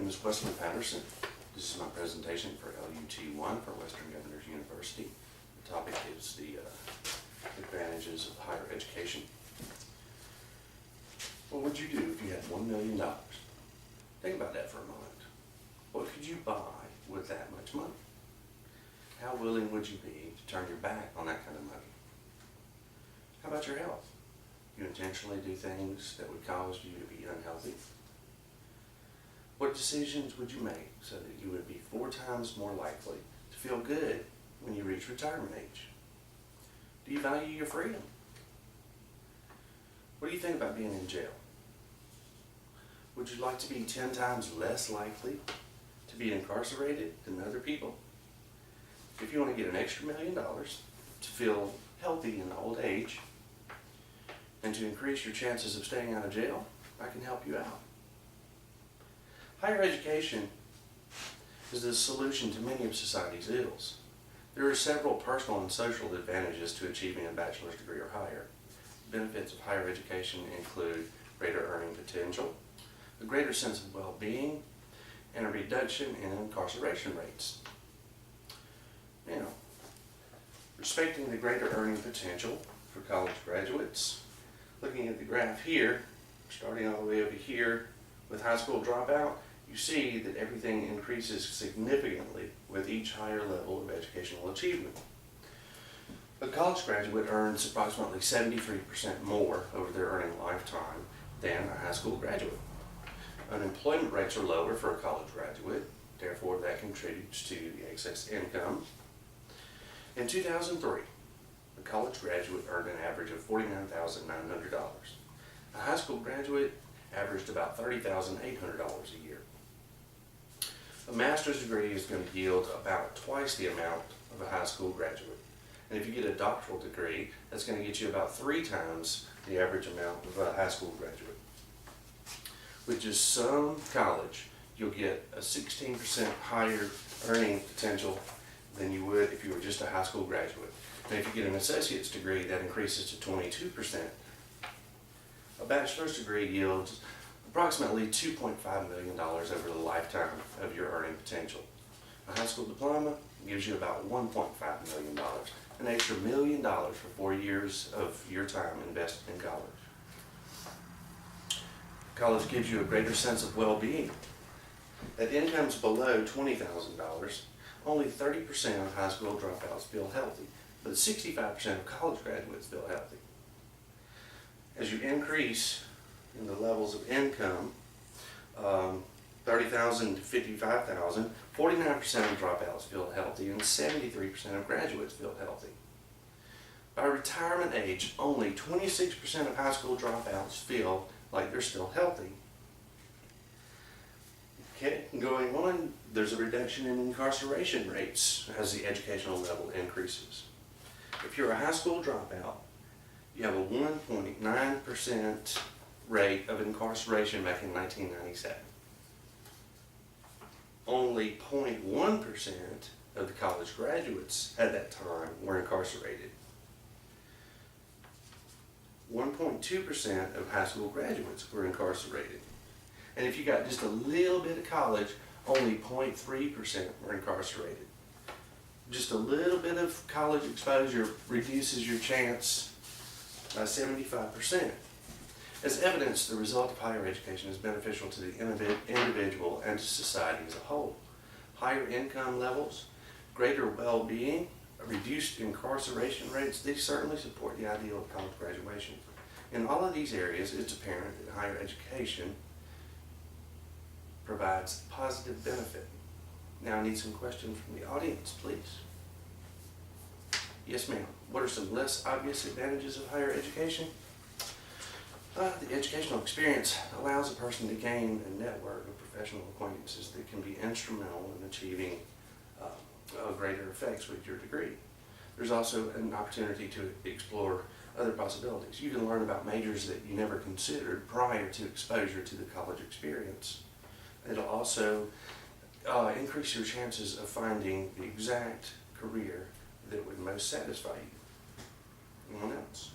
name is Wesley Patterson. This is my presentation for LUT1 for Western Governors University. The topic is the advantages of higher education. What would you do if you had $1 million? Think about that for a moment. What could you buy with that much money? How willing would you be to turn your back on that kind of money? How about your health? You intentionally do things that would cause you to be unhealthy? What decisions would you make so that you would be 4 times more likely to feel good when you reach retirement age? Do you value your freedom? What do you think about being in jail? Would you like to be 10 times less likely to be incarcerated than other people? If you want to get an extra $1 million to feel healthy in old age and to increase your chances of staying out of jail, I can help you out. Higher education is the solution to many of society's ills. There are several personal and social advantages to achieving a bachelor's degree or higher. Benefits of higher education include greater earning potential, a greater sense of well-being, and a reduction in incarceration rates. Now, respecting the greater earning potential for college graduates, looking at the graph here, starting all the way over here with high school dropout, you see that everything increases significantly with each higher level of educational achievement. A college graduate earns approximately 73% more over their earning lifetime than a high school graduate. Unemployment rates are lower for a college graduate, therefore that contributes to the excess income. In 2003, a college graduate earned an average of $49,900. A high school graduate averaged about $30,800 a year. A master's degree is going to yield about twice the amount of a high school graduate. And if you get a doctoral degree, that's going to get you about 3 times the average amount of a high school graduate. With just some college, you'll get a 16% higher earning potential than you would if you were just a high school graduate. And if you get an associate's degree, that increases to 22%. A bachelor's degree yields approximately $2.5 million over the lifetime of your earning potential. A high school diploma gives you about $1.5 million, an extra $1 million for 4 years of your time invested in college. College gives you a greater sense of well-being. At incomes below $20,000, only 30% of high school dropouts feel healthy, but 65% of college graduates feel healthy. As you increase in the levels of income, $30,000 to $55,000, 49% of dropouts feel healthy and 73% of graduates feel healthy. By retirement age, only 26% of high school dropouts feel like they're still healthy. Okay, going on, there's a reduction in incarceration rates as the educational level increases. If you're a high school dropout, you have a 1.9% rate of incarceration back in 1997. Only 0.1% of the college graduates at that time were incarcerated. 1.2% of high school graduates were incarcerated. And if you got just a little bit of college, only 0.3% were incarcerated. Just a little bit of college exposure reduces your chance by 75%. As evidence, the result of higher education is beneficial to the individual and to society as a whole. Higher income levels, greater well-being, reduced incarceration rates, these certainly support the ideal of college graduation. In all of these areas, it's apparent that higher education provides positive benefit. Now I need some questions from the audience, please. Yes, ma'am. What are some less obvious advantages of higher education? The educational experience allows a person to gain a network of professional acquaintances that can be instrumental in achieving greater effects with your degree. There's also an opportunity to explore other possibilities. You can learn about majors that you never considered prior to exposure to the college experience. It'll also increase your chances of finding the exact career that would most satisfy you. Anyone else?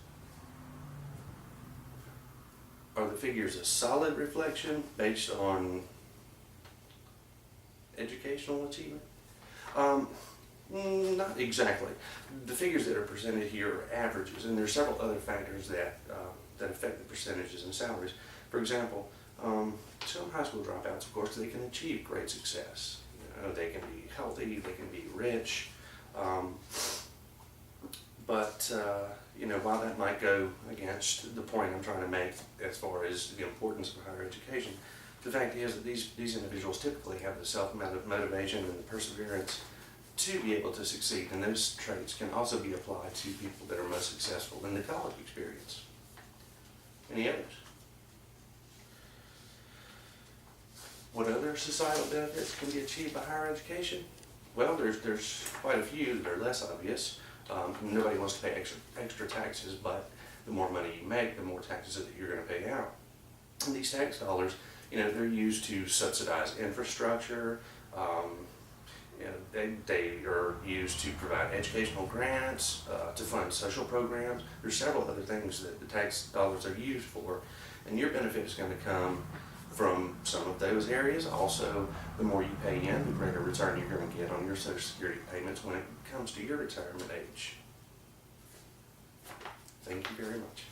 Are the figures a solid reflection based on educational achievement? Not exactly. The figures that are presented here are averages, and there are several other factors that affect the percentages and salaries. For example, some high school dropouts, of course, they can achieve great success. You know, they can be healthy, they can be rich, but you know, while that might go against the point I'm trying to make as far as the importance of higher education, the fact is that these individuals typically have the self-motivation and the perseverance to be able to succeed, and those traits can also be applied to people that are most successful in the college experience. Any others? What other societal benefits can be achieved by higher education? Well, there's quite a few that are less obvious. Nobody wants to pay extra taxes, but the more money you make, the more taxes that you're going to pay out. And these tax dollars, you know, they're used to subsidize infrastructure. You know, they are used to provide educational grants, to fund social programs. There's several other things that the tax dollars are used for, and your benefit is going to come from some of those areas. Also, the more you pay in, the greater return you're going to get on your Social Security payments when it comes to your retirement age. Thank you very much.